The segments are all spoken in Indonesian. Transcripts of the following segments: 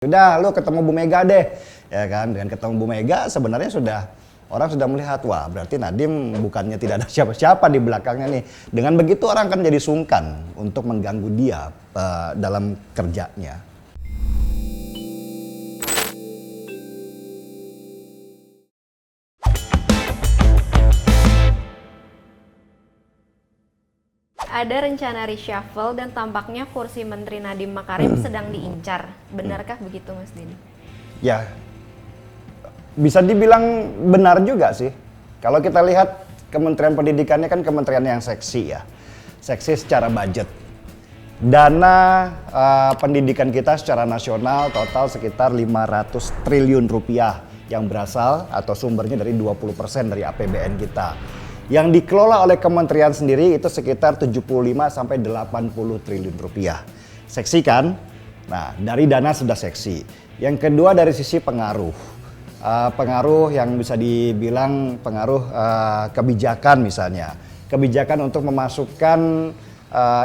Udah, lu ketemu Bu Mega deh, ya kan? Dengan ketemu Bu Mega sebenarnya orang sudah melihat, wah berarti Nadiem bukannya tidak ada siapa-siapa di belakangnya nih. Dengan begitu orang kan jadi sungkan untuk mengganggu dia dalam kerjanya. Ada rencana reshuffle dan tampaknya kursi Menteri Nadiem Makarim sedang diincar. Benarkah begitu, Mas Denny? Ya, bisa dibilang benar juga sih. Kalau kita lihat Kementerian Pendidikannya kan kementerian yang seksi ya. Seksi secara budget. Dana pendidikan kita secara nasional total sekitar 500 triliun rupiah yang berasal atau sumbernya dari 20% dari APBN kita. Yang dikelola oleh kementerian sendiri itu sekitar 75 sampai 80 triliun rupiah. Seksi kan? Nah, dari dana sudah seksi. Yang kedua dari sisi pengaruh. Pengaruh yang bisa dibilang pengaruh kebijakan misalnya. Kebijakan untuk memasukkan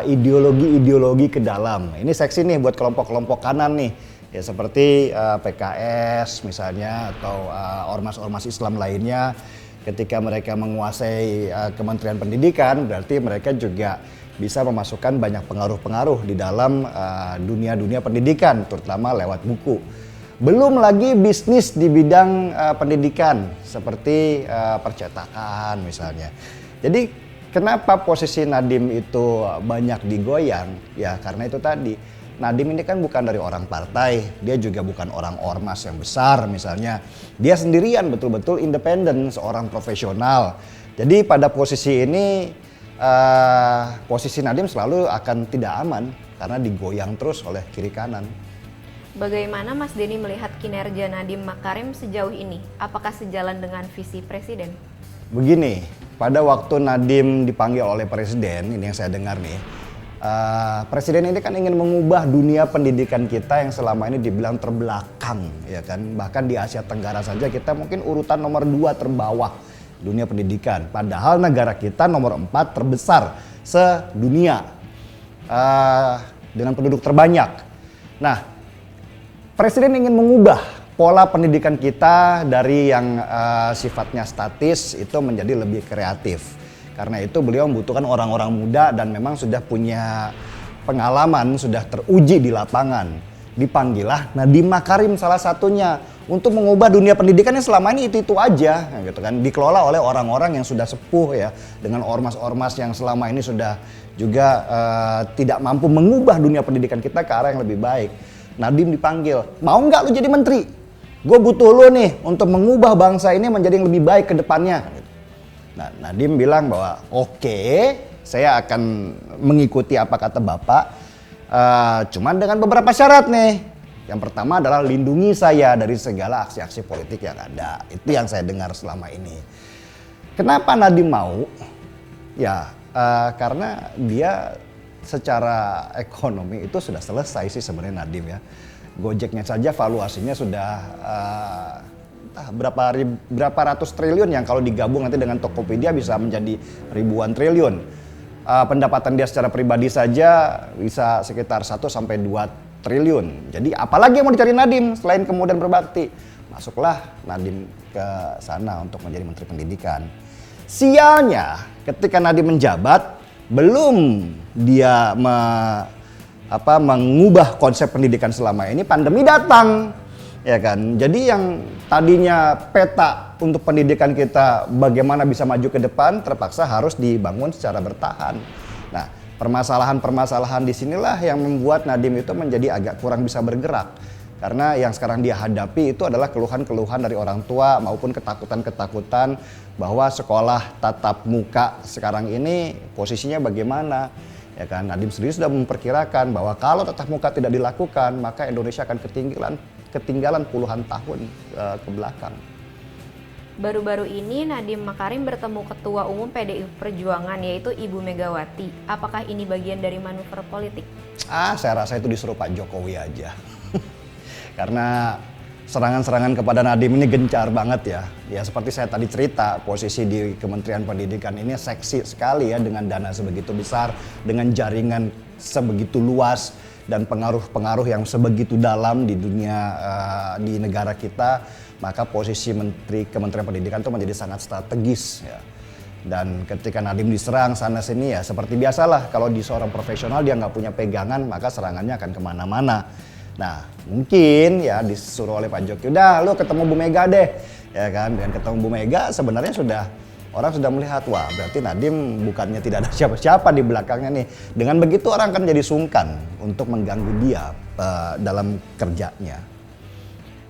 ideologi-ideologi ke dalam. Ini seksi nih buat kelompok-kelompok kanan nih. Ya seperti PKS misalnya atau ormas-ormas Islam lainnya. Ketika mereka menguasai Kementerian Pendidikan, berarti mereka juga bisa memasukkan banyak pengaruh-pengaruh di dalam dunia-dunia pendidikan, terutama lewat buku. Belum lagi bisnis di bidang pendidikan, seperti percetakan misalnya. Jadi kenapa posisi Nadiem itu banyak digoyang? Ya karena itu tadi. Nadiem ini kan bukan dari orang partai, dia juga bukan orang ormas yang besar misalnya. Dia sendirian betul-betul independen, seorang profesional. Jadi pada posisi ini, posisi Nadiem selalu akan tidak aman karena digoyang terus oleh kiri kanan. Bagaimana Mas Denny melihat kinerja Nadiem Makarim sejauh ini? Apakah sejalan dengan visi Presiden? Begini, pada waktu Nadiem dipanggil oleh Presiden, ini yang saya dengar nih, Presiden ini kan ingin mengubah dunia pendidikan kita yang selama ini dibilang terbelakang, ya kan? Bahkan di Asia Tenggara saja kita mungkin urutan nomor 2 terbawah dunia pendidikan. Padahal negara kita nomor 4 terbesar sedunia dengan penduduk terbanyak. Nah, Presiden ingin mengubah pola pendidikan kita dari yang sifatnya statis itu menjadi lebih kreatif. Karena itu beliau membutuhkan orang-orang muda dan memang sudah punya pengalaman, sudah teruji di lapangan. Dipanggillah Nadiem Makarim salah satunya untuk mengubah dunia pendidikan yang selama ini itu aja, gitu kan. Dikelola oleh orang-orang yang sudah sepuh ya, dengan ormas-ormas yang selama ini sudah juga tidak mampu mengubah dunia pendidikan kita ke arah yang lebih baik. Nadiem dipanggil, mau nggak lu jadi menteri? Gue butuh lu nih untuk mengubah bangsa ini menjadi yang lebih baik ke depannya. Nah, Nadiem bilang bahwa oke, saya akan mengikuti apa kata Bapak, cuman dengan beberapa syarat nih. Yang pertama adalah lindungi saya dari segala aksi-aksi politik yang ada. Itu yang saya dengar selama ini. Kenapa Nadiem mau? Ya, karena dia secara ekonomi itu sudah selesai sih sebenarnya Nadiem ya. Gojeknya saja valuasinya sudah berapa ratus triliun yang kalau digabung nanti dengan Tokopedia bisa menjadi ribuan triliun. Pendapatan dia secara pribadi saja bisa sekitar 1 sampai 2 triliun. Jadi apalagi yang mau dicari Nadiem selain kemudian berbakti? Masuklah Nadiem ke sana untuk menjadi Menteri Pendidikan. Sialnya ketika Nadiem menjabat belum dia mengubah konsep pendidikan selama ini, pandemi datang. Ya kan, jadi yang tadinya peta untuk pendidikan kita bagaimana bisa maju ke depan terpaksa harus dibangun secara bertahan. Nah, permasalahan-permasalahan disinilah yang membuat Nadiem itu menjadi agak kurang bisa bergerak. Karena yang sekarang dia hadapi itu adalah keluhan-keluhan dari orang tua maupun ketakutan-ketakutan bahwa sekolah tatap muka sekarang ini posisinya bagaimana. Ya kan, Nadiem sendiri sudah memperkirakan bahwa kalau tatap muka tidak dilakukan maka Indonesia akan ketinggalan puluhan tahun ke belakang. Baru-baru ini Nadiem Makarim bertemu Ketua Umum PDI Perjuangan yaitu Ibu Megawati. Apakah ini bagian dari manuver politik? Saya rasa itu disuruh Pak Jokowi aja. Karena serangan-serangan kepada Nadiem ini gencar banget ya. Ya seperti saya tadi cerita, posisi di Kementerian Pendidikan ini seksi sekali ya dengan dana sebegitu besar, dengan jaringan sebegitu luas. dan pengaruh-pengaruh yang sebegitu dalam di dunia, di negara kita, maka posisi Menteri Kementerian Pendidikan itu menjadi sangat strategis ya. Dan ketika Nadiem diserang sana sini ya seperti biasalah, kalau di seorang profesional dia nggak punya pegangan maka serangannya akan kemana-mana. Nah mungkin ya disuruh oleh Pak Jokowi, udah lu ketemu Bu Mega deh ya kan. Dengan ketemu Bu Mega sebenarnya orang sudah melihat, wah berarti Nadiem bukannya tidak ada siapa-siapa di belakangnya nih. Dengan begitu orang kan jadi sungkan untuk mengganggu dia dalam kerjanya.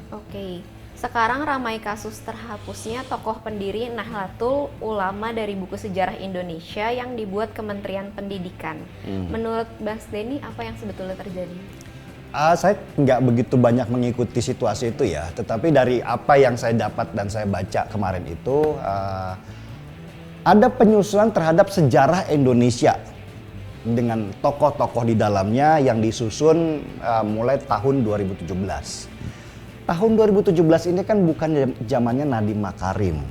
Oke, sekarang ramai kasus terhapusnya tokoh pendiri Nahdlatul Ulama dari buku sejarah Indonesia yang dibuat Kementerian Pendidikan. Menurut Mas Denny, apa yang sebetulnya terjadi? Saya nggak begitu banyak mengikuti situasi itu ya, tetapi dari apa yang saya dapat dan saya baca kemarin itu, ada penyusunan terhadap sejarah Indonesia dengan tokoh-tokoh di dalamnya yang disusun mulai tahun 2017. Tahun 2017 ini kan bukan zamannya Nadiem Makarim,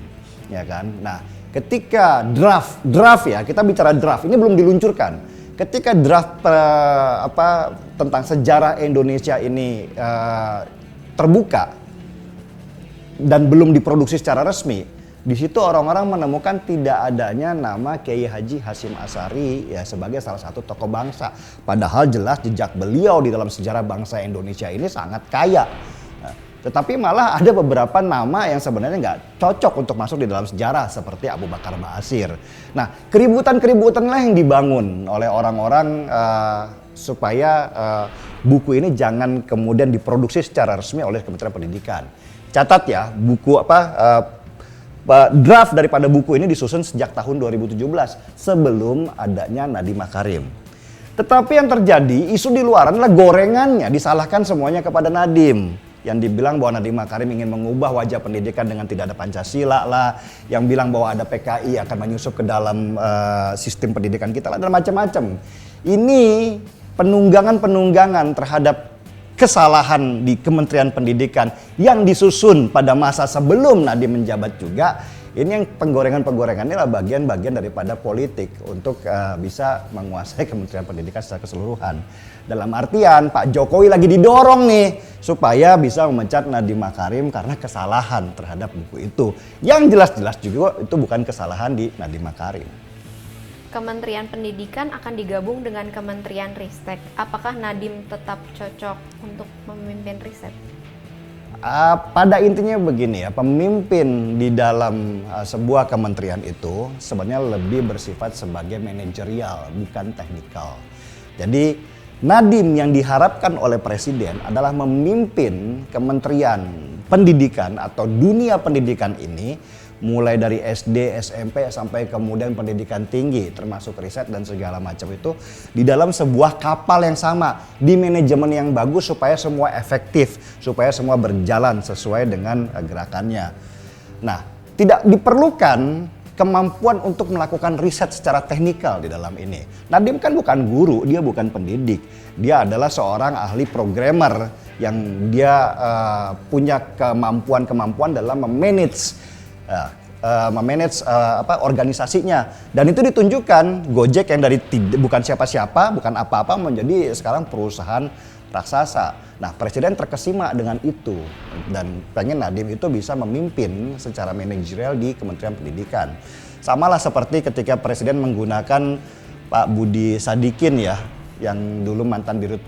ya kan? Nah, ketika draft ya, kita bicara draft, ini belum diluncurkan. Ketika draft tentang sejarah Indonesia ini terbuka dan belum diproduksi secara resmi, di situ orang-orang menemukan tidak adanya nama Kiai Haji Hasyim Asy'ari ya sebagai salah satu tokoh bangsa. Padahal jelas jejak beliau di dalam sejarah bangsa Indonesia ini sangat kaya. Tetapi malah ada beberapa nama yang sebenarnya nggak cocok untuk masuk di dalam sejarah seperti Abu Bakar Ba'asyir. Nah, keributan-keributan lah yang dibangun oleh orang-orang supaya buku ini jangan kemudian diproduksi secara resmi oleh Kementerian Pendidikan. Catat ya, draft daripada buku ini disusun sejak tahun 2017 sebelum adanya Nadiem Makarim. Tetapi yang terjadi isu di luaran adalah gorengannya disalahkan semuanya kepada Nadiem. Yang dibilang bahwa Nadiem Makarim ingin mengubah wajah pendidikan dengan tidak ada Pancasila lah, yang bilang bahwa ada PKI akan menyusup ke dalam sistem pendidikan kita lah, dan macam-macam. Ini penunggangan terhadap kesalahan di Kementerian Pendidikan yang disusun pada masa sebelum Nadiem menjabat juga. Ini yang penggorengan-penggorengan ini adalah bagian-bagian daripada politik untuk bisa menguasai Kementerian Pendidikan secara keseluruhan. Dalam artian Pak Jokowi lagi didorong nih supaya bisa memecat Nadiem Makarim karena kesalahan terhadap buku itu. Yang jelas-jelas juga itu bukan kesalahan di Nadiem Makarim. Kementerian Pendidikan akan digabung dengan Kementerian Ristek. Apakah Nadiem tetap cocok untuk memimpin Ristek? Pada intinya begini ya, pemimpin di dalam sebuah kementerian itu sebenarnya lebih bersifat sebagai manajerial, bukan teknikal. Jadi Nadiem yang diharapkan oleh Presiden adalah memimpin Kementerian Pendidikan atau dunia pendidikan ini mulai dari SD, SMP sampai kemudian pendidikan tinggi termasuk riset dan segala macam itu di dalam sebuah kapal yang sama, di manajemen yang bagus supaya semua efektif, supaya semua berjalan sesuai dengan gerakannya. Nah, tidak diperlukan kemampuan untuk melakukan riset secara teknikal di dalam ini. Nadiem kan bukan guru, dia bukan pendidik. Dia adalah seorang ahli programmer yang dia punya kemampuan dalam memanage organisasinya, dan itu ditunjukkan Gojek yang dari bukan siapa-siapa, bukan apa-apa menjadi sekarang perusahaan raksasa. Nah, Presiden terkesima dengan itu dan pengen Nadiem itu bisa memimpin secara manajerial di Kementerian Pendidikan. Samalah seperti ketika Presiden menggunakan Pak Budi Sadikin ya, yang dulu mantan dirut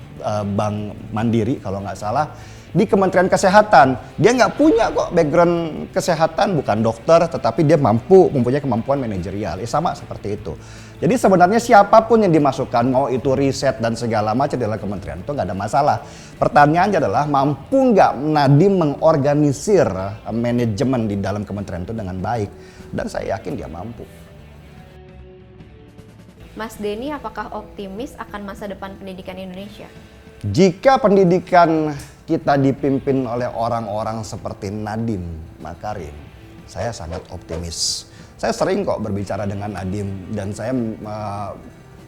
Bank Mandiri kalau nggak salah, di Kementerian Kesehatan. Dia nggak punya kok background kesehatan, bukan dokter, tetapi dia mempunyai kemampuan manajerial. Sama seperti itu. Jadi sebenarnya siapapun yang dimasukkan, mau itu riset dan segala macam dalam kementerian itu nggak ada masalah. Pertanyaannya adalah mampu nggak Nadiem mengorganisir manajemen di dalam kementerian itu dengan baik. Dan saya yakin dia mampu. Mas Denny, apakah optimis akan masa depan pendidikan Indonesia? Jika pendidikan kita dipimpin oleh orang-orang seperti Nadiem Makarim, saya sangat optimis. Saya sering kok berbicara dengan Nadiem dan saya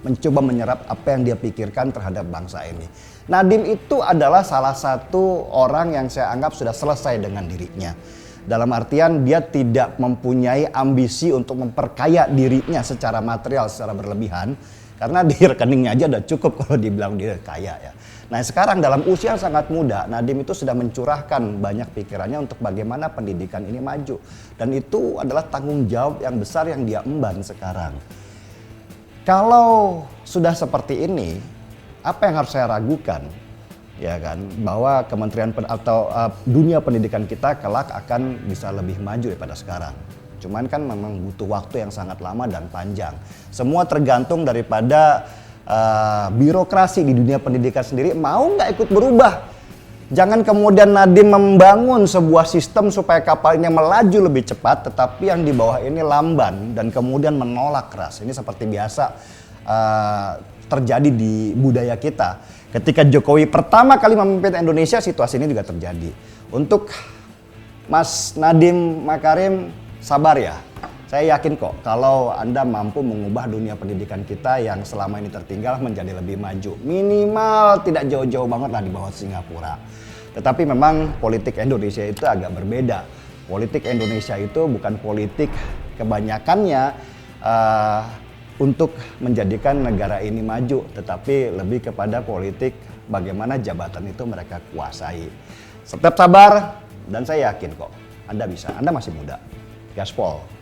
mencoba menyerap apa yang dia pikirkan terhadap bangsa ini. Nadiem itu adalah salah satu orang yang saya anggap sudah selesai dengan dirinya. Dalam artian dia tidak mempunyai ambisi untuk memperkaya dirinya secara material, secara berlebihan. Karena di rekeningnya aja udah cukup kalau dibilang dia kaya ya. Nah sekarang dalam usia yang sangat muda, Nadiem itu sudah mencurahkan banyak pikirannya untuk bagaimana pendidikan ini maju. Dan itu adalah tanggung jawab yang besar yang dia emban sekarang. Kalau sudah seperti ini, apa yang harus saya ragukan? Ya kan, bahwa kementerian atau dunia pendidikan kita kelak akan bisa lebih maju daripada sekarang. Cuman kan memang butuh waktu yang sangat lama dan panjang. Semua tergantung daripada birokrasi di dunia pendidikan sendiri mau nggak ikut berubah. Jangan kemudian Nadiem membangun sebuah sistem supaya kapalnya melaju lebih cepat, tetapi yang di bawah ini lamban dan kemudian menolak keras. Ini seperti biasa terjadi di budaya kita. Ketika Jokowi pertama kali memimpin Indonesia, situasi ini juga terjadi. Untuk Mas Nadiem Makarim, sabar ya. Saya yakin kok kalau Anda mampu mengubah dunia pendidikan kita yang selama ini tertinggal menjadi lebih maju. Minimal tidak jauh-jauh banget lah di bawah Singapura. Tetapi memang politik Indonesia itu agak berbeda. Politik Indonesia itu bukan politik kebanyakannya untuk menjadikan negara ini maju. Tetapi lebih kepada politik bagaimana jabatan itu mereka kuasai. Tetap sabar dan saya yakin kok Anda bisa. Anda masih muda. Gaspol.